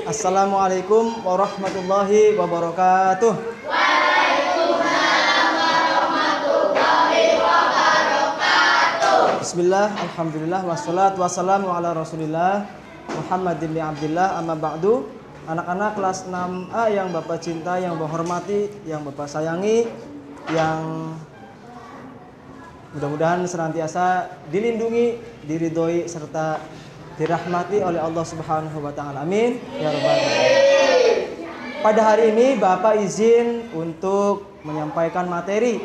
Assalamualaikum warahmatullahi wabarakatuh. Waalaikumsalam warahmatullahi wabarakatuh. Bismillah, alhamdulillah, wassalatu wassalamu ala rasulillah Muhammad bin Abdillah, amma ba'du. Anak-anak kelas 6A yang Bapak cintai, yang Bapak hormati, yang Bapak sayangi, yang mudah-mudahan senantiasa dilindungi, diridhoi, serta dirahmati oleh Allah Subhanahu wa taala. Amin ya rabbal alamin. Pada hari ini Bapak izin untuk menyampaikan materi.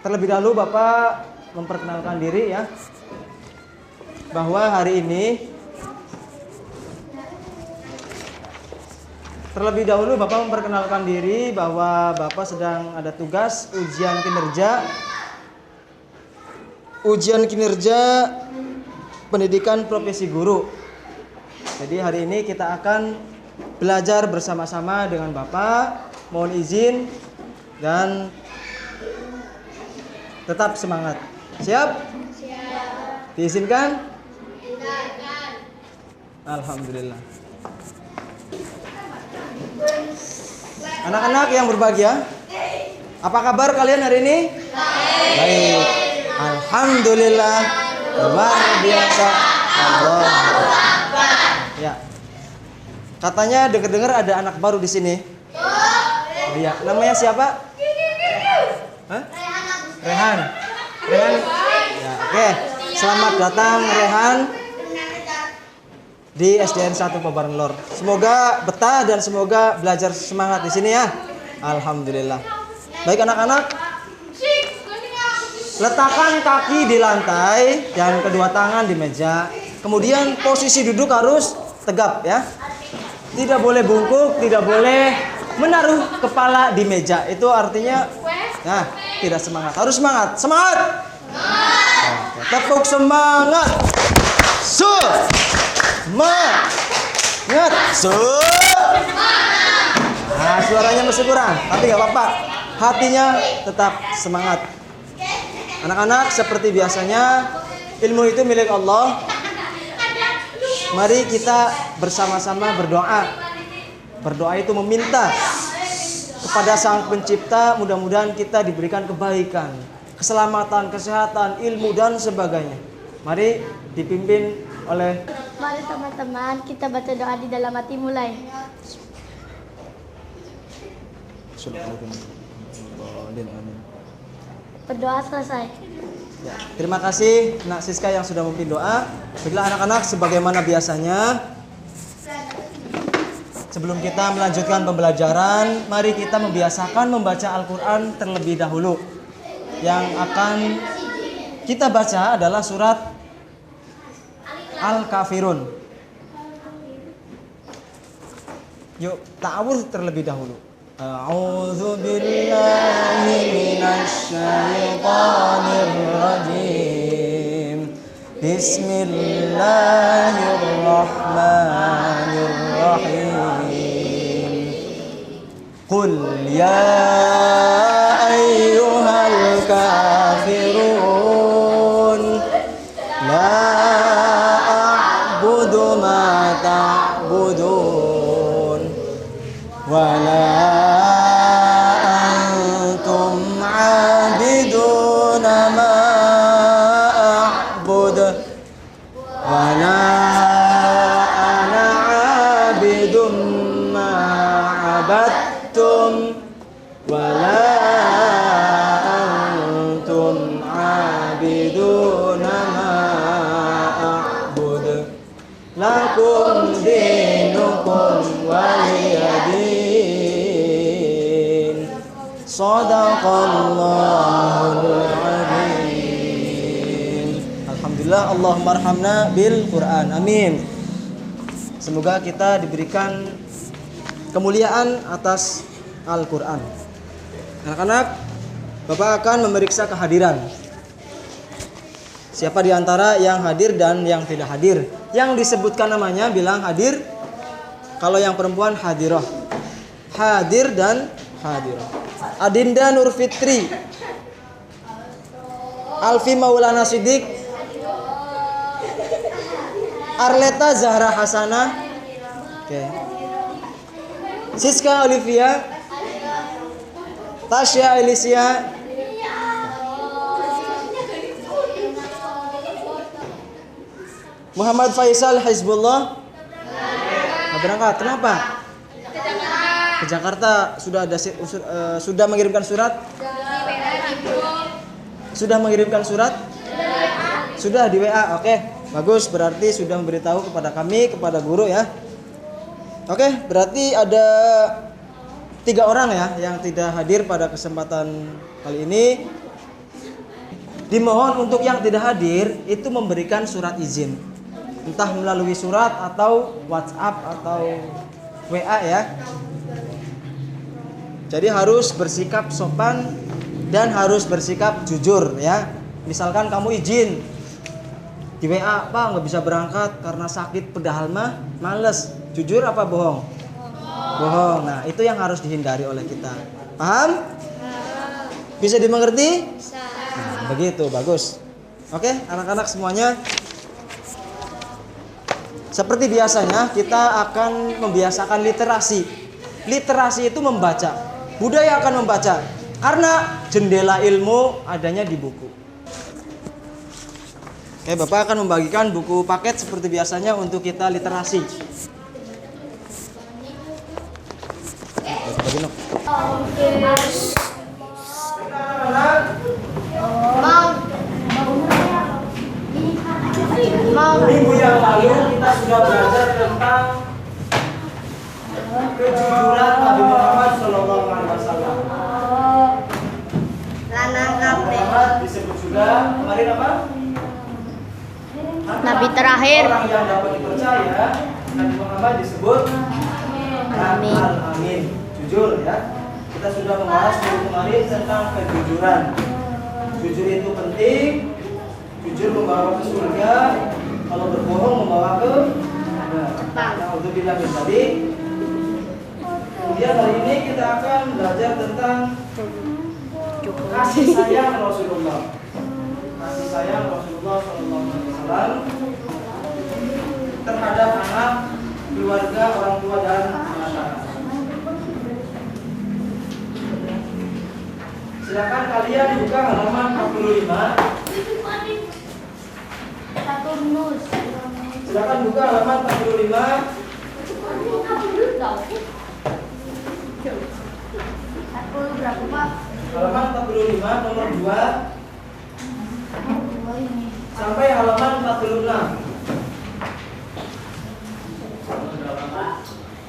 Terlebih dahulu Bapak memperkenalkan diri ya. Bahwa hari ini terlebih dahulu Bapak memperkenalkan diri bahwa Bapak sedang ada tugas ujian kinerja pendidikan profesi guru. Jadi hari ini kita akan belajar bersama-sama dengan Bapak. Mohon izin dan tetap semangat. Siap? Siap. Diizinkan? Diizinkan. Alhamdulillah. Anak-anak yang berbahagia, apa kabar kalian hari ini? Baik. Alhamdulillah. Luar biasa. Allah. Ya. Katanya dengar-dengar ada anak baru di sini. Iya. Namanya siapa? Hah? Rehan. Rehan. Ya, oke. Selamat datang Rehan di SDN 1 Pabaran Lor. Semoga betah dan semoga belajar semangat di sini ya. Alhamdulillah. Baik anak-anak, letakkan kaki di lantai dan kedua tangan di meja. Kemudian posisi duduk harus tegap ya. Tidak boleh bungkuk, tidak boleh menaruh kepala di meja. Itu artinya nah, tidak semangat. Harus semangat. Semangat. Oke, tepuk semangat. Semangat. Nah, suaranya masih kurang, tapi nggak apa-apa. Hatinya tetap semangat. Anak-anak, seperti biasanya, ilmu itu milik Allah. Mari kita bersama-sama berdoa. Berdoa itu meminta kepada Sang Pencipta, mudah-mudahan kita diberikan kebaikan, keselamatan, kesehatan, ilmu dan sebagainya. Mari dipimpin oleh. Mari teman-teman kita baca doa di dalam hati mulai. Berdoa selesai. Ya, terima kasih Nak Siska yang sudah memimpin doa. Baiklah anak-anak, sebagaimana biasanya, sebelum kita melanjutkan pembelajaran, mari kita membiasakan membaca Al-Quran terlebih dahulu. Yang akan kita baca adalah surat Al-Kafirun. Yuk, ta'awudz terlebih dahulu. A'udzu billahi minasy syaithanir rajim. Bismillahirrahmanirrahim. Qul ya ayyuhal kafirun la a'budu ma ta'budun wa la antum 'abiduna ma a'bud wa la ana 'abidum ma 'abadtum wa la antum 'abiduna ma a'bud lakum dinukum waliyadin. Shadaqallahul adzim. Alhamdulillah, Allahumma arhamna bil Quran. Amin. Semoga kita diberikan kemuliaan atas Al-Quran. Anak-anak, Bapak akan memeriksa kehadiran. Siapa di antara yang hadir dan yang tidak hadir? Yang disebutkan namanya bilang hadir. Kalau yang perempuan hadirah. Hadir dan hadirah. Adinda Nur Fitri, Alfi Maulana Siddiq, Arleta Zahra Hasanah, Oke. Siska Olivia, Tasya Alicia, Muhammad Faisal Hizbullah. Nggak berangkat. Kenapa? Ke Jakarta. Sudah mengirimkan surat? Sudah mengirimkan surat? Sudah di WA. Oke, bagus. Berarti sudah memberitahu kepada kami, kepada guru ya. Oke, berarti ada 3 orang ya yang tidak hadir pada kesempatan kali ini. Dimohon untuk yang tidak hadir itu memberikan surat izin, entah melalui surat atau WhatsApp atau WA ya. Jadi harus bersikap sopan dan harus bersikap jujur ya. Misalkan kamu izin di WA, Pak nggak bisa berangkat karena sakit padahal mah males. Jujur apa bohong? Bohong. Nah itu yang harus dihindari oleh kita. Paham? Bisa dimengerti? Nah, begitu, bagus. Oke, anak-anak semuanya. Seperti biasanya kita akan membiasakan literasi. Literasi itu membaca. Budaya akan membaca. Karena jendela ilmu adanya di buku. Oke, Bapak akan membagikan buku paket seperti biasanya untuk kita literasi. Minggu yang lalu kita sudah belajar tentang kejujuran Nabi Muhammad SAW. Muhammad disebut juga kemarin apa? Nabi terakhir. Orang yang dapat dipercaya, Nabi Muhammad disebut Al-Amin. Jujur ya. Kita sudah membahas minggu kemarin tentang kejujuran. Jujur itu penting. Jujur membawa ke surga. Kalau berbohong membawa ke neraka. Nah, untuk bilang tadi. Kemudian hari ini kita akan belajar tentang kasih sayang Rasulullah. Kasih sayang Rasulullah SAW terhadap anak, keluarga, orang tua dan masyarakat. Silakan kalian buka halaman 45. Silakan buka halaman 45. Halaman 45 nomor 2 sampai halaman 46.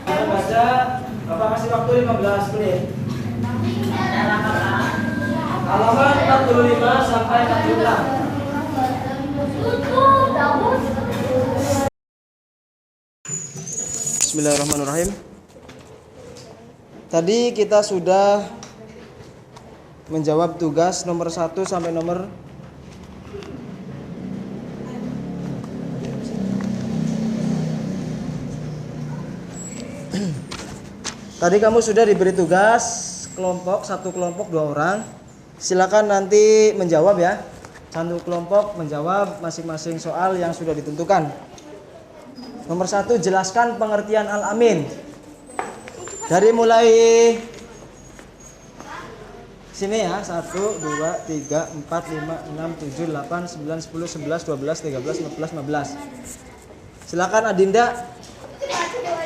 Kita baca, Bapak kasih waktu 15 menit. Halaman 45 sampai 46. Bismillahirrahmanirrahim. Tadi kita sudah menjawab tugas nomor 1 sampai nomor Tadi kamu sudah diberi tugas kelompok, 1 kelompok 2 orang. Silakan nanti menjawab ya. 1 kelompok menjawab masing-masing soal yang sudah ditentukan. Nomor 1, jelaskan pengertian Al-Amin. Dari mulai sini ya, 1, 2, 3, 4, 5, 6, 7, 8, 9, 10, 11, 12, 13, 14, 15. Silakan Adinda,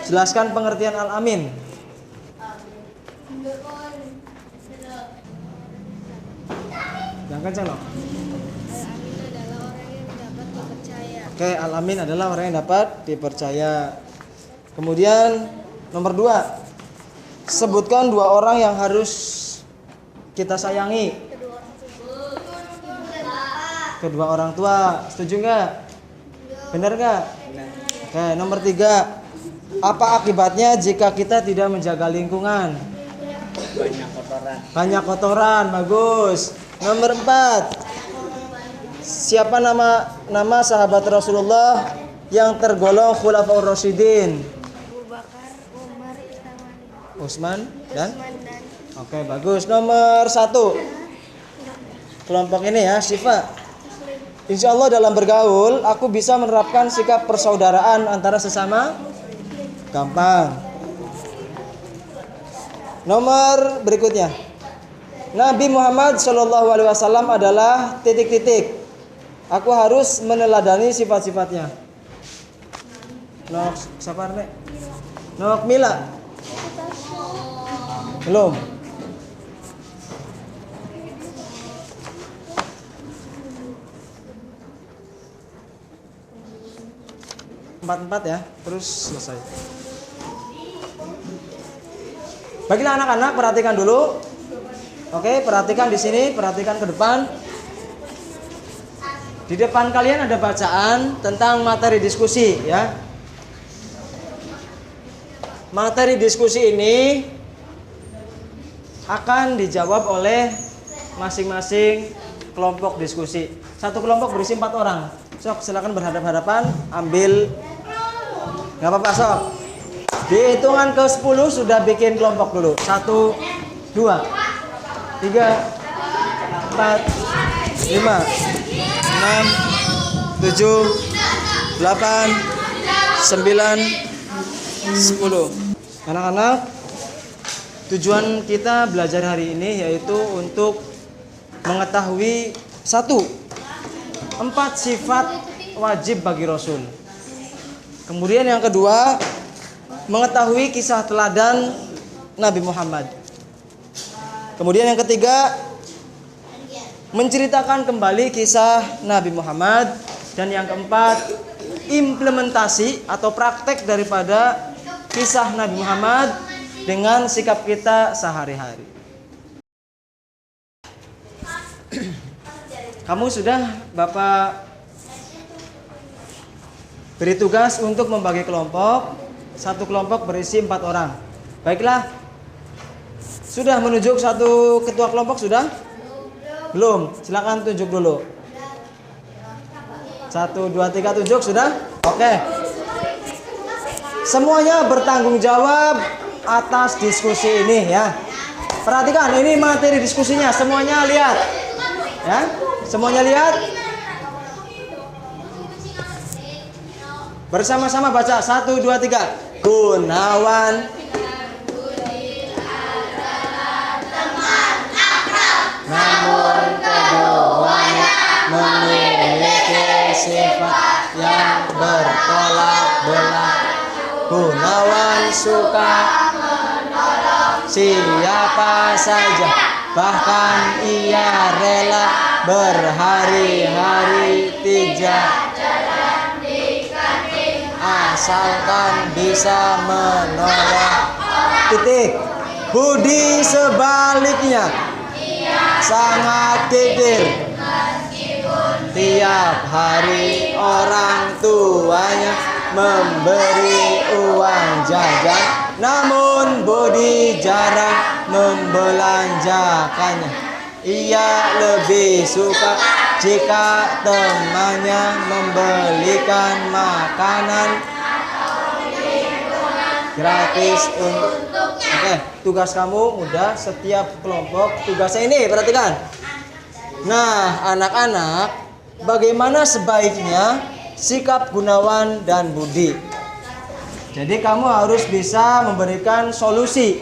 jelaskan pengertian Al-Amin. Yang kencang loh. Oke, Al-Amin adalah orang yang dapat dipercaya. Kemudian nomor 2, sebutkan 2 orang yang harus kita sayangi. Kedua orang tua. Setuju nggak? Benar nggak? Oke, nomor 3, apa akibatnya jika kita tidak menjaga lingkungan? Banyak kotoran. Bagus. Nomor 4, siapa nama sahabat Rasulullah yang tergolong Khulafaur Rasyidin? Abu Bakar, Umar, Utsman dan? Oke, bagus. Nomor 1, kelompok ini ya, Syifa. Insya Allah dalam bergaul aku bisa menerapkan sikap persaudaraan antara sesama Gampang. Nomor berikutnya. Nabi Muhammad SAW adalah titik-titik. Aku harus meneladani sifat-sifatnya. Nok siapa nek? Nok Mila. Belum. Empat ya, terus selesai. Baiklah anak-anak, perhatikan dulu. Oke, perhatikan di sini, perhatikan ke depan. Di depan kalian ada bacaan tentang materi diskusi ya. Materi diskusi ini akan dijawab oleh masing-masing kelompok diskusi. Satu kelompok berisi 4 orang. Sok, silakan berhadap-hadapan, ambil. Gak apa-apa, sok. Di hitungan ke 10 sudah bikin kelompok dulu. 1, 2, 3, 4, 5, 6, 7, 8, 9, 10. Anak-anak, tujuan kita belajar hari ini yaitu untuk mengetahui 1, 4 sifat wajib bagi Rasul. Kemudian yang kedua, mengetahui kisah teladan Nabi Muhammad. Kemudian yang ketiga, menceritakan kembali kisah Nabi Muhammad. Dan yang keempat, implementasi atau praktek daripada kisah Nabi Muhammad dengan sikap kita sehari-hari. Kamu sudah Bapak beri tugas untuk membagi kelompok. Satu kelompok berisi 4 orang. Baiklah. Sudah menunjuk satu ketua kelompok sudah? Belum. Silakan tunjuk dulu. 1, 2, 3 tunjuk sudah? Oke. Semuanya bertanggung jawab atas diskusi ini ya. Perhatikan, ini materi diskusinya. Semuanya lihat. Ya. Semuanya lihat. Bersama-sama baca 1, 2, 3. Gunawan namun keduanya memiliki sifat yang bertolak belakang. Gunawan suka siapa saja, bahkan ia rela berhari-hari tidak asalkan bisa menolong. Titik. Budi sebaliknya sangat kikir. Tiap hari orang tuanya memberi uang jajan, namun Budi jarang membelanjakannya. Ia lebih suka jika temannya membelikan makanan gratis untuk. Oke, tugas kamu mudah. Setiap kelompok tugasnya ini, perhatikan. Nah, anak-anak, bagaimana sebaiknya sikap Gunawan dan Budi? Jadi kamu harus bisa memberikan solusi.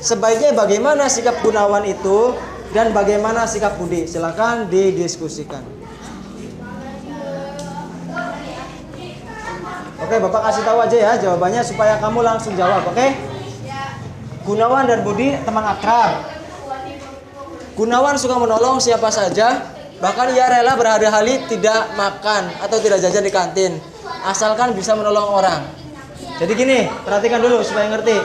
Sebaiknya bagaimana sikap Gunawan itu dan bagaimana sikap Budi? Silakan didiskusikan. Oke, Bapak kasih tahu aja ya jawabannya supaya kamu langsung jawab, oke? Gunawan dan Budi teman akrab. Gunawan suka menolong siapa saja, bahkan ia rela berhari-hari tidak makan atau tidak jajan di kantin, asalkan bisa menolong orang. Jadi gini, perhatikan dulu supaya ngerti.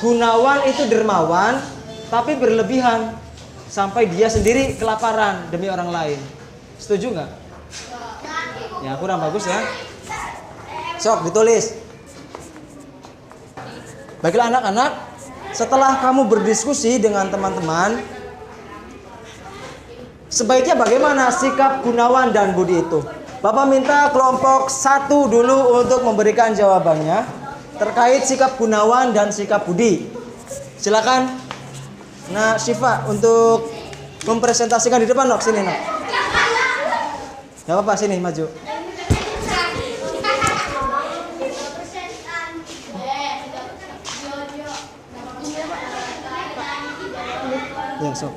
Gunawan itu dermawan, tapi berlebihan sampai dia sendiri kelaparan demi orang lain. Setuju nggak? Ya kurang bagus ya. Sok ditulis. Baiklah anak-anak, setelah kamu berdiskusi dengan teman-teman, sebaiknya bagaimana sikap Gunawan dan Budi itu? Bapak minta kelompok 1 dulu untuk memberikan jawabannya terkait sikap Gunawan dan sikap Budi. Silakan. Nah, Syifa untuk mempresentasikan di depan, Nok. Sini, Nok. Gak apa-apa, sini maju. Ya, so.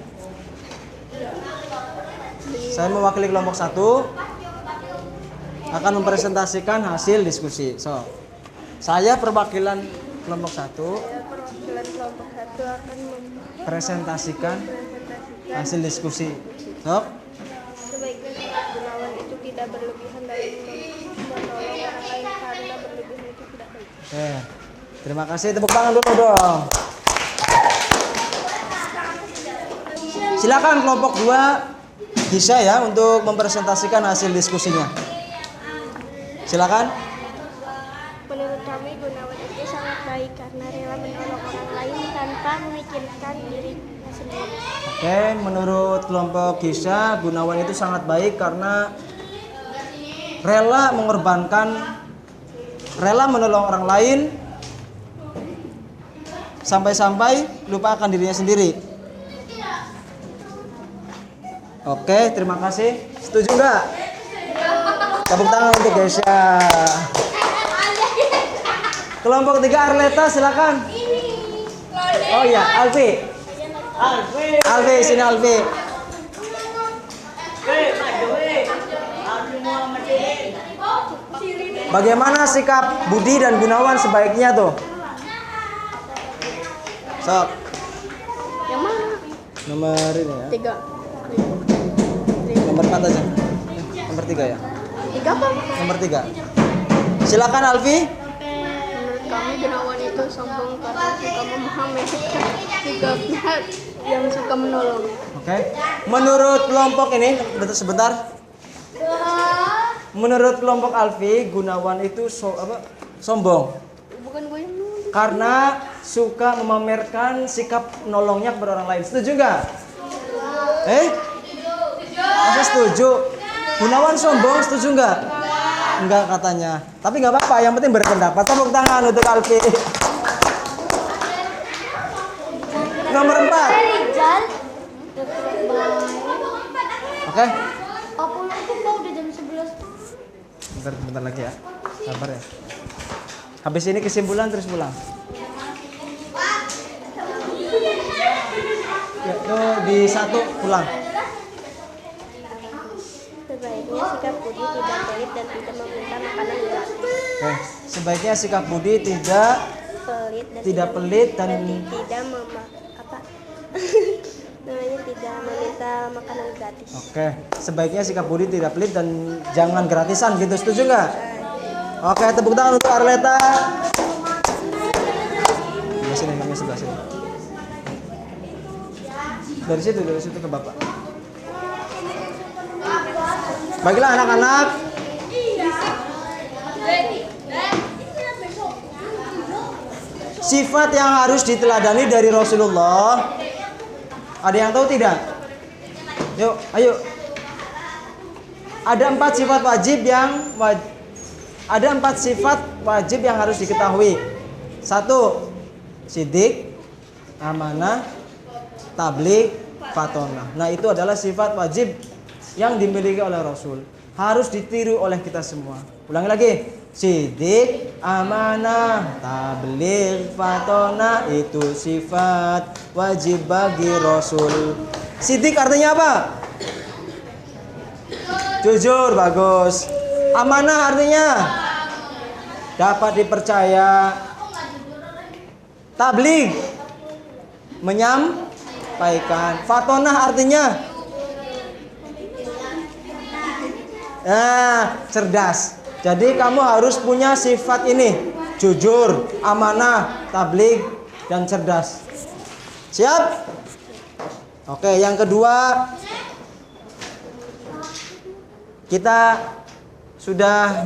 Saya mewakili kelompok 1 akan mempresentasikan hasil diskusi. So, saya perwakilan kelompok 1 Perwakilan kelompok 1 akan presentasikan hasil diskusi. So, sebaiknya sikap Gunawan itu tidak berlebihan dalam menolong orang lain karena berlebihan itu tidak baik. oke. Terima kasih, tepuk tangan dulu dong. Silakan kelompok 2 bisa ya untuk mempresentasikan hasil diskusinya. Silakan. Menurut kami Gunawan itu sangat baik karena rela menolong orang lain tanpa memikirkan dirinya sendiri. Oke, menurut kelompok Gisa, Gunawan itu sangat baik karena rela menolong orang lain sampai-sampai lupa akan dirinya sendiri. Oke, terima kasih. Setuju nggak? Tepuk tangan untuk Gesha. Kelompok 3 Arleta, silakan. Oh iya, Alfi. Alfi, sini Alfi. Bagaimana sikap Budi dan Gunawan sebaiknya tuh? Sok. Yang mana? Nomor ini ya. 3. Nomor 4 aja. Nomor 3 ya. 3 apa? Nomor 3. Silakan Alfi. Menurut kami Gunawan itu sombong karena suka memahami sikapnya yang suka menolong. Oke. Menurut kelompok ini, sebentar. Menurut kelompok Alfi, Gunawan itu sombong. Bukan gue yang nulis. Karena suka memamerkan sikap nolongnya kepada orang lain. Setuju nggak? Masa setuju? Gunawan sombong, setuju nggak? Enggak katanya. Tapi nggak apa-apa, yang penting berpendapat. Tepuk tangan untuk Alfi. Nomor 4. Rizal. Oke. Apa aku mau udah jam 11. Bentar lagi ya. Sabar ya. Habis ini kesimpulan terus pulang. Ya, tuh di 1 pulang. Sebaiknya sikap Budi tidak pelit dan tidak meminta makanan gratis. Oke. Sebaiknya sikap Budi tidak pelit dan tidak namanya tidak meminta makanan gratis. Oke. Sebaiknya sikap Budi tidak pelit dan jangan gratisan gitu. Setuju nggak? Oke, tepuk tangan untuk Arleta. Di sini, namanya sebelah sini. Dari situ ke Bapak. Baiklah anak-anak. Sifat yang harus diteladani dari Rasulullah. Ada yang tahu tidak? Yuk, ayo. Ada 4 sifat wajib yang harus diketahui. 1. Sidik, amanah, tabligh, fatonah. Nah, itu adalah sifat wajib yang dimiliki oleh Rasul. Harus ditiru oleh kita semua. Ulangi lagi. Sidik, amanah, tabligh, fatonah, itu sifat wajib bagi Rasul. Sidik artinya apa? Jujur, bagus. Amanah artinya dapat dipercaya. Tabligh, menyampaikan. Fatonah artinya cerdas. Jadi kamu harus punya sifat ini. Jujur, amanah, tabligh, dan cerdas. Siap? Oke, yang kedua, kita sudah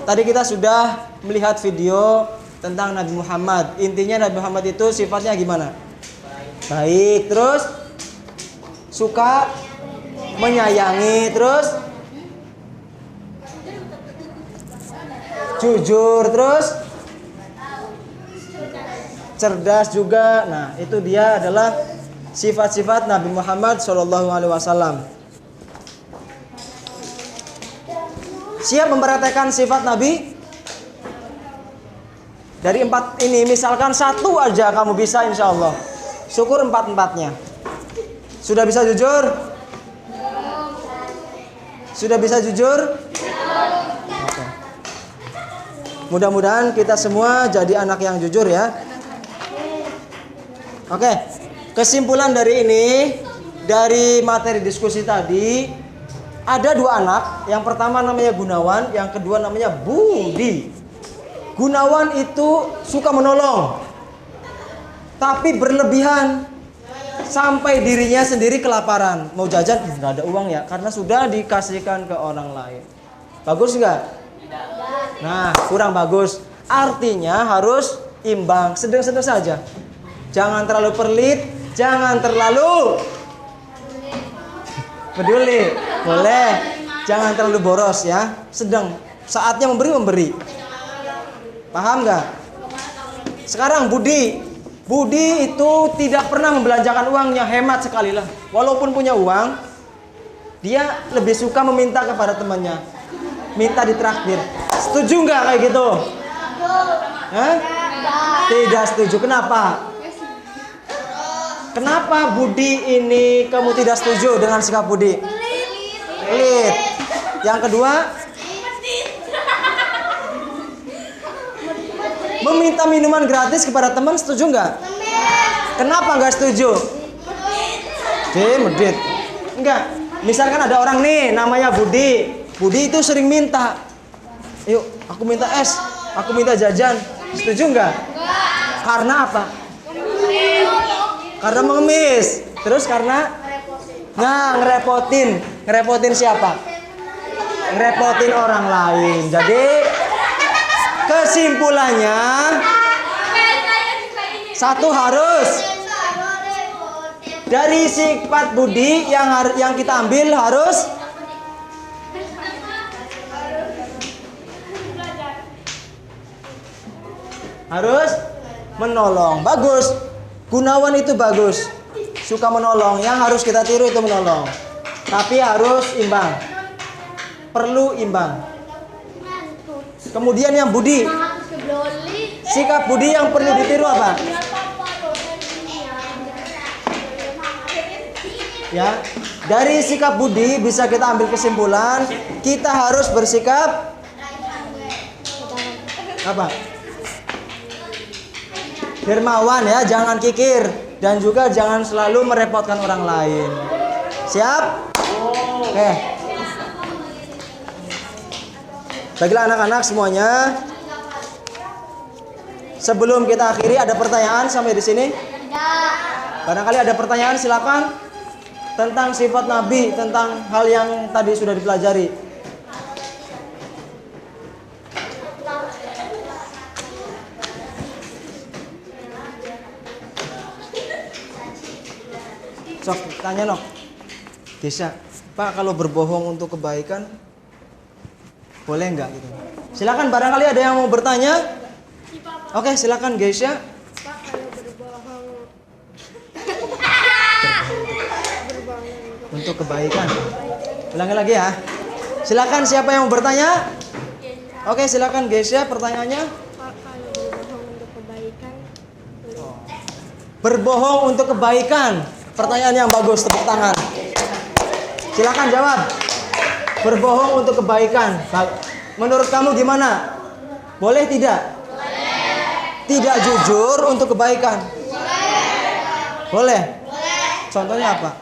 tadi kita sudah melihat video tentang Nabi Muhammad. Intinya Nabi Muhammad itu sifatnya gimana? Baik, terus suka menyayangi, terus jujur, terus cerdas juga. Nah, itu dia adalah sifat-sifat Nabi Muhammad SAW. Siap mempraktekkan sifat Nabi? Dari 4 ini, misalkan 1 aja kamu bisa, insya Allah. Syukur empat-empatnya. Sudah bisa jujur? Sudah bisa jujur? Oke. Mudah-mudahan kita semua jadi anak yang jujur ya. Oke. Kesimpulan dari ini, dari materi diskusi tadi, ada dua anak. Yang pertama namanya Gunawan, yang kedua namanya Budi. Gunawan itu suka menolong, tapi berlebihan. Sampai dirinya sendiri kelaparan, mau jajan nggak ada uang ya, karena sudah dikasihkan ke orang lain. Bagus nggak? Nah, kurang bagus. Artinya harus imbang, sedang-sedang saja. Jangan terlalu pelit, jangan terlalu peduli. Boleh, jangan terlalu boros ya. Sedang, saatnya memberi. Paham nggak? Sekarang Budi itu tidak pernah membelanjakan uangnya, hemat sekali lah. Walaupun punya uang, dia lebih suka meminta kepada temannya, minta ditraktir. Setuju nggak kayak gitu? Hah? Tidak setuju. Kenapa? Kenapa Budi ini kamu tidak setuju dengan sikap Budi? Pelit. Yang kedua, meminta minuman gratis kepada teman, setuju nggak? Kenapa nggak setuju? Medit. Enggak. Misalkan ada orang nih namanya Budi. Budi itu sering minta. Yuk, aku minta es, aku minta jajan. Setuju nggak? Karena apa? Karena mengemis. Terus karena ngerepotin. Ngerepotin siapa? Ngerepotin orang lain. Jadi kesimpulannya, satu harus dari sifat Budi yang kita ambil harus menolong. Bagus. Gunawan itu bagus, suka menolong. Yang harus kita tiru itu menolong. Tapi harus imbang. Perlu imbang. Kemudian yang Budi, sikap Budi yang perlu ditiru apa? Ya, dari sikap Budi bisa kita ambil kesimpulan, kita harus bersikap apa? Dermawan ya, jangan kikir dan juga jangan selalu merepotkan orang lain. Siap? Oke. Baiklah anak-anak semuanya. Sebelum kita akhiri, ada pertanyaan sampai di sini? Barangkali ada pertanyaan, silakan. Tentang sifat Nabi, tentang hal yang tadi sudah dipelajari. Sok, tanya nok. Desa, Pak, kalau berbohong untuk kebaikan boleh nggak gitu? Silakan, barangkali ada yang mau bertanya. Oke, silakan guys ya. Pak, kalau berbohong Untuk kebaikan. Ulangi lagi ya. Silakan, siapa yang mau bertanya? Oke, silakan guys ya, pertanyaannya. Pak, kalau berbohong untuk kebaikan Berbohong untuk kebaikan. Pertanyaan yang bagus, tepuk tangan. Silakan jawab. Berbohong untuk kebaikan. Menurut kamu gimana? Boleh tidak? Tidak jujur untuk kebaikan. Boleh. Contohnya apa?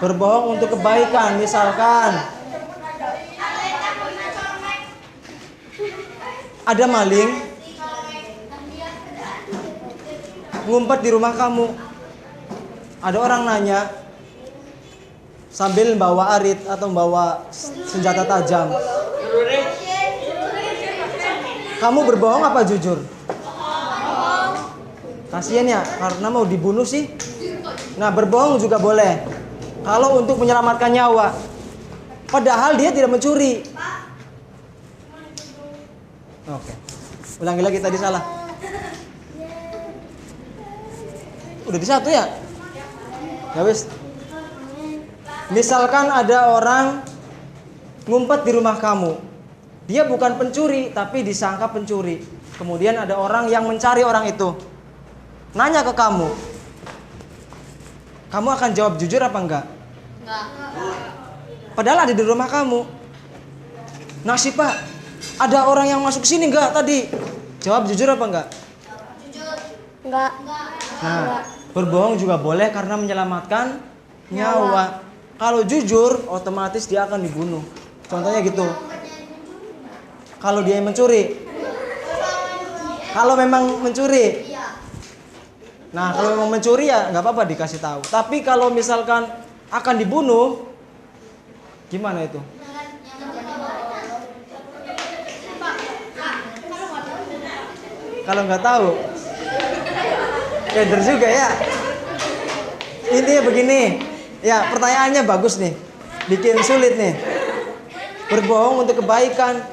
Berbohong untuk kebaikan, misalkan ada maling ngumpet di rumah kamu. Ada orang nanya sambil bawa arit atau bawa senjata tajam. Kamu berbohong apa jujur? Kasian ya, karena mau dibunuh sih. Nah, berbohong juga boleh kalau untuk menyelamatkan nyawa. Padahal dia tidak mencuri. Oke. Ulangi lagi, tadi salah. Udah di satu ya? Ya wis. Misalkan ada orang ngumpet di rumah kamu. Dia bukan pencuri, tapi disangka pencuri. Kemudian ada orang yang mencari orang itu. nanya ke kamu, kamu akan jawab jujur apa enggak? Enggak. Padahal ada di rumah kamu. Nasi Pak, ada orang yang masuk sini enggak tadi? Jawab jujur apa enggak? Enggak. Nah, berbohong juga boleh karena menyelamatkan nyawa. Kalau jujur, otomatis dia akan dibunuh. Contohnya gitu. Kalau dia yang mencuri. Kalau memang mencuri. Nah, kalau memang mencuri ya nggak apa-apa dikasih tahu. Tapi kalau misalkan akan dibunuh, gimana itu? Kalau nggak tahu, keder juga ya. Ini begini, ya pertanyaannya bagus nih, bikin sulit nih. Berbohong untuk kebaikan.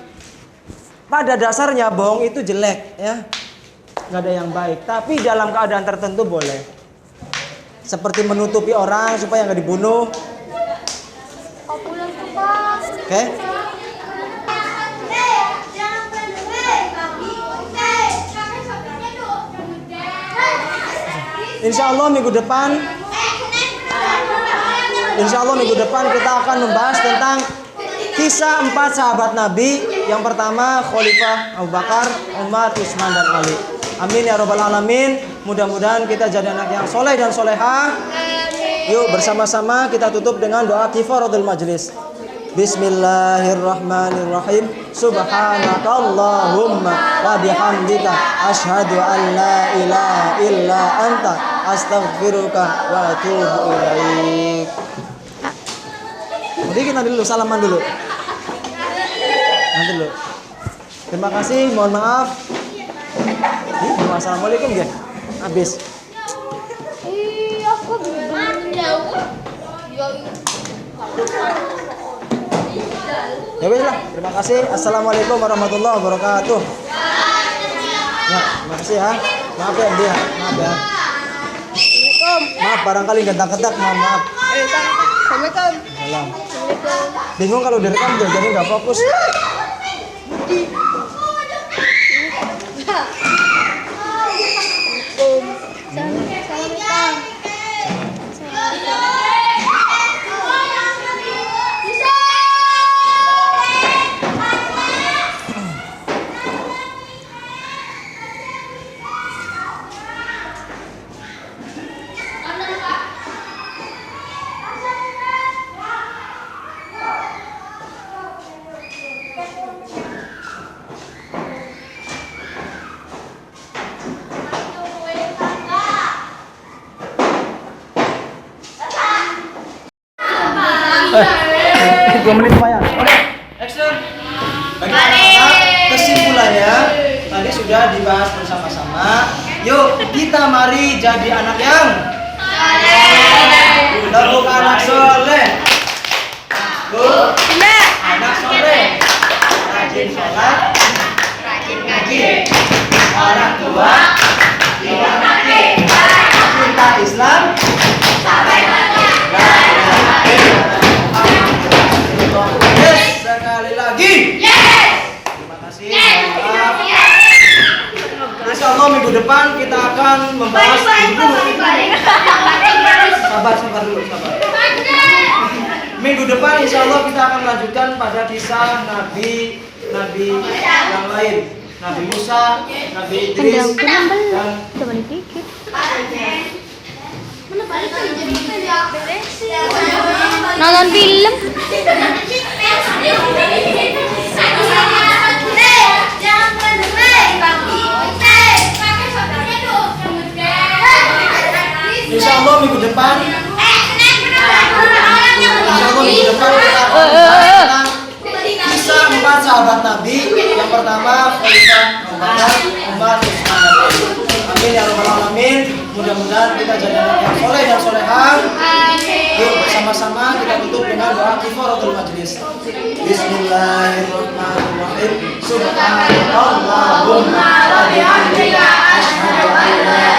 Pada dasarnya bohong itu jelek ya, nggak ada yang baik. Tapi dalam keadaan tertentu boleh. Seperti menutupi orang supaya nggak dibunuh. Oke? Insya Allah minggu depan kita akan membahas tentang kisah 4 sahabat Nabi. Yang pertama Khalifah Abu Bakar, Umar, Utsman dan Ali. Amin ya rabbal alamin. Mudah-mudahan kita jadi anak yang soleh dan soleha. Yuk bersama-sama kita tutup dengan doa kifaratul majlis. Bismillahirrahmanirrahim. Subhanakallahumma wa bihamdika asyhadu an la ilaha illa anta astaghfiruka wa atubu ilaik. Jadi kita dulu salaman dulu. Nanti dulu. Terima kasih, mohon maaf. Assalamualaikum ya. Habis. Iya, kok belum jauh. Ya wes lah, terima kasih. Assalamualaikum warahmatullahi wabarakatuh. Ya, terima kasih ya. Maaf ya, dia. Maaf ya. Maaf, barangkali gentak-gentak, mohon maaf. Assalamualaikum. Salam. Bingung kalau direkam jadi nggak fokus. Dua menit lumayan. Oke, action. Bagi anak-anak, kesimpulannya tadi sudah dibahas bersama-sama. Yuk kita mari jadi anak yang soleh. Untuk anak soleh. Anak soleh. Rajin sholat, rajin ngaji. Orang tua tidak mati. Cinta Islam sampai mati. Yes, sekali lagi. Yes. Terima kasih. Maaf. Insya Allah minggu depan kita akan membahas sabar dulu. Minggu depan insya Allah kita akan melanjutkan pada kisah Nabi yang lain. Nabi Musa, Nabi Idris, dan nonton film. insya Allah minggu depan kita akan tentang kisah 4 sahabat Nabi. Yang pertama Khalifah Abu Bakar, Umar, Utsman dan Ali. Amin ya rabbal alamin. Mudah-mudahan kita jadi anak yang soleh dan soleha. Yuk bersama-sama kita tutup dengan doa kifaratul majlis. Bismillahirrahmanirrahim. Subhanallahumma wa bihamdika asyhadu an la